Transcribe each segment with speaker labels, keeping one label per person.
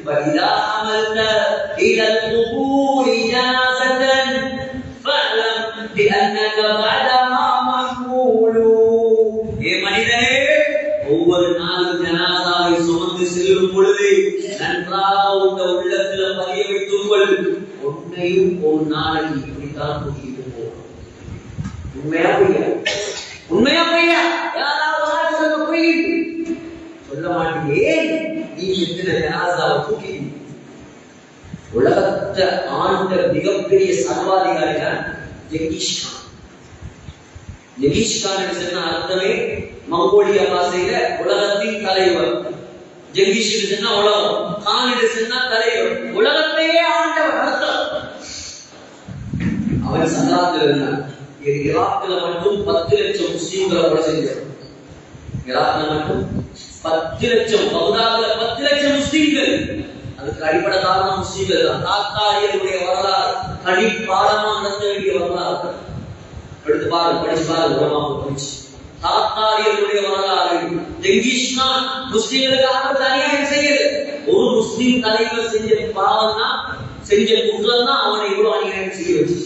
Speaker 1: وإذا حملت إلى القبور جنازة فاعلم بأنك بعدها محمول. மனிதனே, ஒவ்வொரு நாளும் ஜனாசாவை சுமந்து செல்லும் பொழுது நன்றாக உங்க உள்ளத்துல பதிய வைத்துக் கொள், உன்னையும் ஒரு நாளைக்கு இப்படித்தான் கூட்டிட்டு போவோம். உண்மையா பொய்யா? உண்மையா பொய்யா? யாராவது பொய் சொல்ல மாட்டீங்க. நீ எத்தனை ஜனாசாவை கூட்டி உலகத்தை ஆண்ட மிகப்பெரிய சர்வாதிகாரிகள் ஜெங்கிஸ் கான். ஜெங்கிஸ் கான் சொன்ன அர்த்தமே மங்கோலியா பாசையில உலகத்தின் தலைவர். ஜெங்கிஸ் சொன்னா உலகம், கான் சொன்னா தலைவர், உலகத்தையே ஆண்டவர் அர்த்தம். அவன் சங்கராத்தில் இருந்தான். ஈராக்ல மட்டும் 10 லட்சம் முஸ்லீம்களை கொலை செஞ்சார். ஈராக்ல மட்டும் 10 லட்சம், பகுதாதுல 10 லட்சம் முஸ்லீம்கள். அதுக்கு அடிப்படை காரணம் முஸ்லீம்கள் தான். தாத்தாரியருடைய வரலாறு கடிப்பாடமா நடத்த வேண்டிய வரலாறு. எடுத்து பாருங்க, படிச்சு பாருங்க, உலகமாக படிச்சு. தாத்தாரியருடைய வரலாறு. ஜெங்கிஸ் கான் முஸ்லீம்களுக்கு ஆபத்து அநியாயம் செய்யல. ஒரு முஸ்லீம் தலைவர் செஞ்ச பாவம்னா, செஞ்ச குற்றம் தான் அவனை இவ்வளவு அநியாயம் செய்ய வச்சு.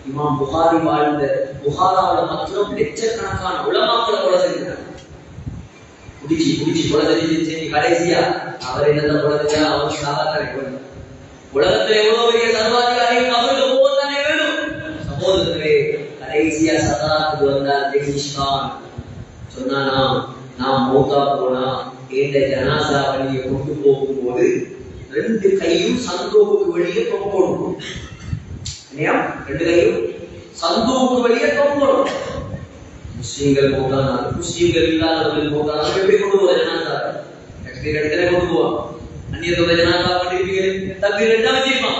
Speaker 1: இமாம் புகாரி வாழ்ந்த புகாராவோட மாத்திரம் லட்சக்கணக்கான உலமாக்களை கொலை செஞ்சார். குடிச்சு குடிச்சு கொலை செஞ்சு கடைசியா அவர் என்னதான் கொலை செஞ்சா அவர் சாதாரண உலகத்துல எவ்வளவு பெரிய சர்வாதிகாரி அவருக்கு போகத்தானே வேணும். சகோதரர்களே, கடைசியா சதாத்துக்கு வந்தார் ஜெங்கிஸ் கான். சொன்னானா, நான் மௌத்தா போனா என்ற ஜனாசா வழியை கொண்டு போகும்போது 2 கையும் சந்தோக்கு வெளியே தொங்கணும். 2 கையும் சந்தோக்கு வெளியே தொங்கணும். முஸ்லீம்கள் மௌத்தானாங்க, முஸ்லீம்கள் இல்லாதவர்கள் மௌத்தானாங்க. எப்படி கொண்டு போற ஜனாசா? இடத்துல கொண்டு போவாங்க. அந்நியத்தோட ஜனாசா பண்ணிருப்பீங்க, தப்பி 2 வச்சிருமா.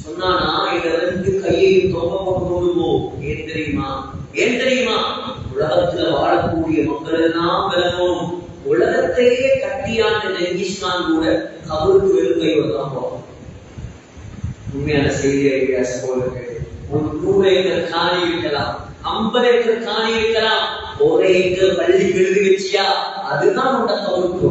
Speaker 1: சொன்னானா, இந்த 2 கையையும் தொங்க போட்டு கொண்டு போ. ஏன் தெரியுமா? ஏன் தெரியுமா? உலகத்துல வாழக்கூடிய மக்கள் எல்லாம் விளங்கணும். உலகத்தையே கட்டியாண்ட ஜெங்கிஸ் கான் கூட கபருக்கு வெறும் கையோட தான் போவோம். உண்மையான செய்தியை சகோதரர்களே, 100 ஏக்கர் காணி இருக்கலாம், 50 ஏக்கர் காணி இருக்கலாம், 1 ஏக்கர் பள்ளி எழுதி வச்சியா, அதுதான் உண்ட கபருக்கு.